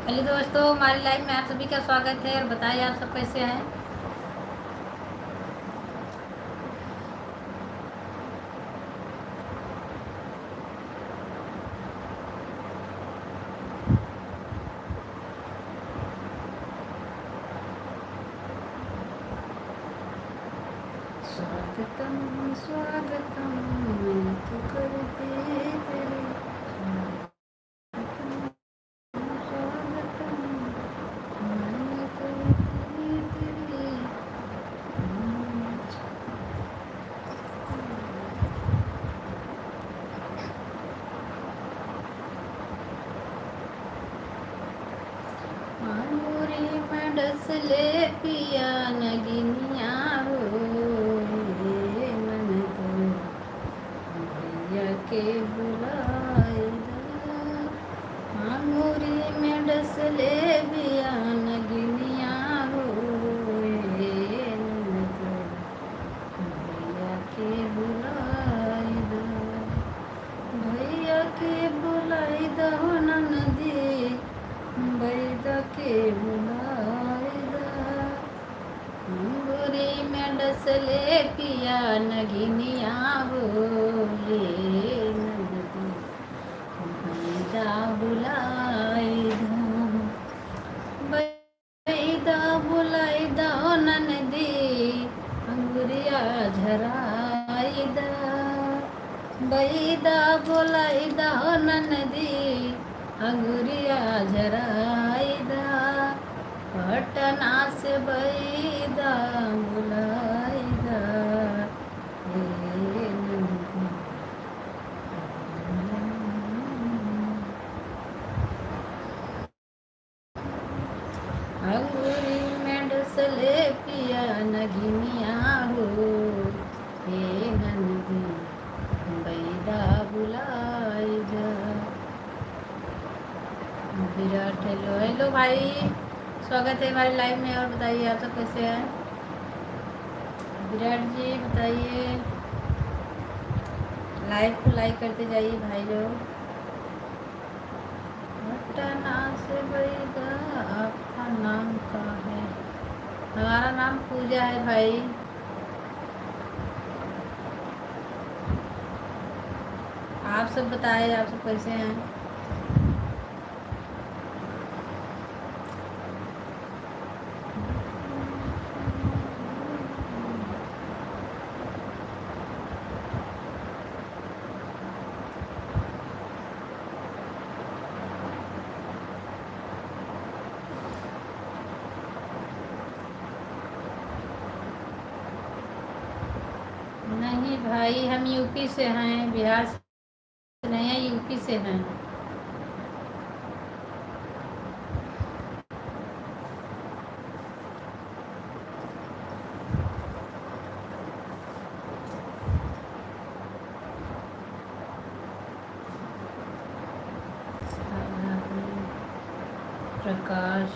Hello दोस्तों, हमारी live में आप सभी का स्वागत है। और बताइए आप सब कैसे हैं। स्वागतम स्वागतम मैं तो करती तेरे स्वागतम मैं करती तेरे। मांगूरी में डस ले पिया नगिनिया हो रे मन तो भैया के बुलाए मांगूरी में डस ले पिया नगिनिया हो रे मन तो भैया के बुलाए भैया के बुलाई दो ननदी बैदा के बुलाई अंगूरी में डसले पिया नगिनिया बोले ननदी बैदा बुलाई बैदा बुलाई दो ननदी अंगुरिया झराई दा बैदा बुलाई दो ननदी अंगुरिया झराईदा पटना से बैदा बुलाईदा अंगूरी में डसले पिया नगिनिया हो हे नंदी बैदा बुलाईदा। विराट हेलो हेलो भाई, स्वागत है हमारे लाइव में। और बताइए आप सब कैसे हैं। विराट जी बताइए, लाइव को लाइक करते जाइए भाई लोग। पटना से बैदा आपका नाम क्या है। हमारा नाम पूजा है भाई। आप सब बताइए आप सब कैसे हैं। नहीं भाई, हम यूपी से हैं, बिहार से नहीं है, यूपी से हैं। प्रकाश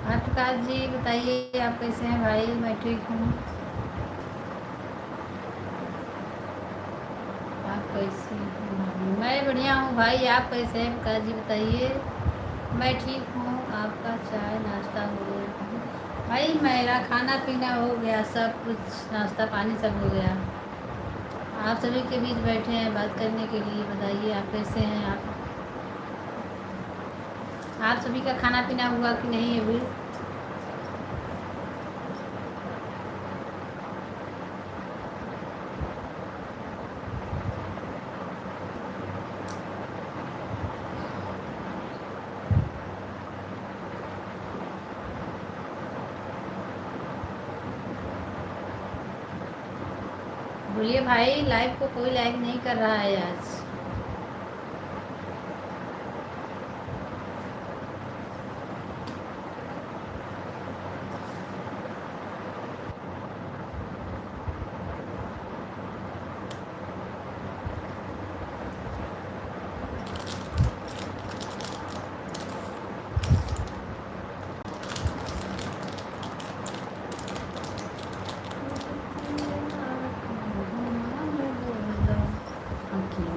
प्रकाश जी बताइए आप कैसे हैं भाई। मैं ठीक हूँ, आप कैसे हैं। मैं बढ़िया हूँ भाई, आप कैसे हैं प्रकाश जी बताइए। मैं ठीक हूँ। आपका चाय नाश्ता हो गया भाई। मेरा खाना पीना हो गया, सब कुछ नाश्ता पानी सब हो गया। आप सभी के बीच बैठे हैं बात करने के लिए। बताइए आप कैसे हैं। आप सभी का खाना पीना हुआ कि नहीं अभी। बोलिए भाई, लाइव को कोई लाइक नहीं कर रहा है आज।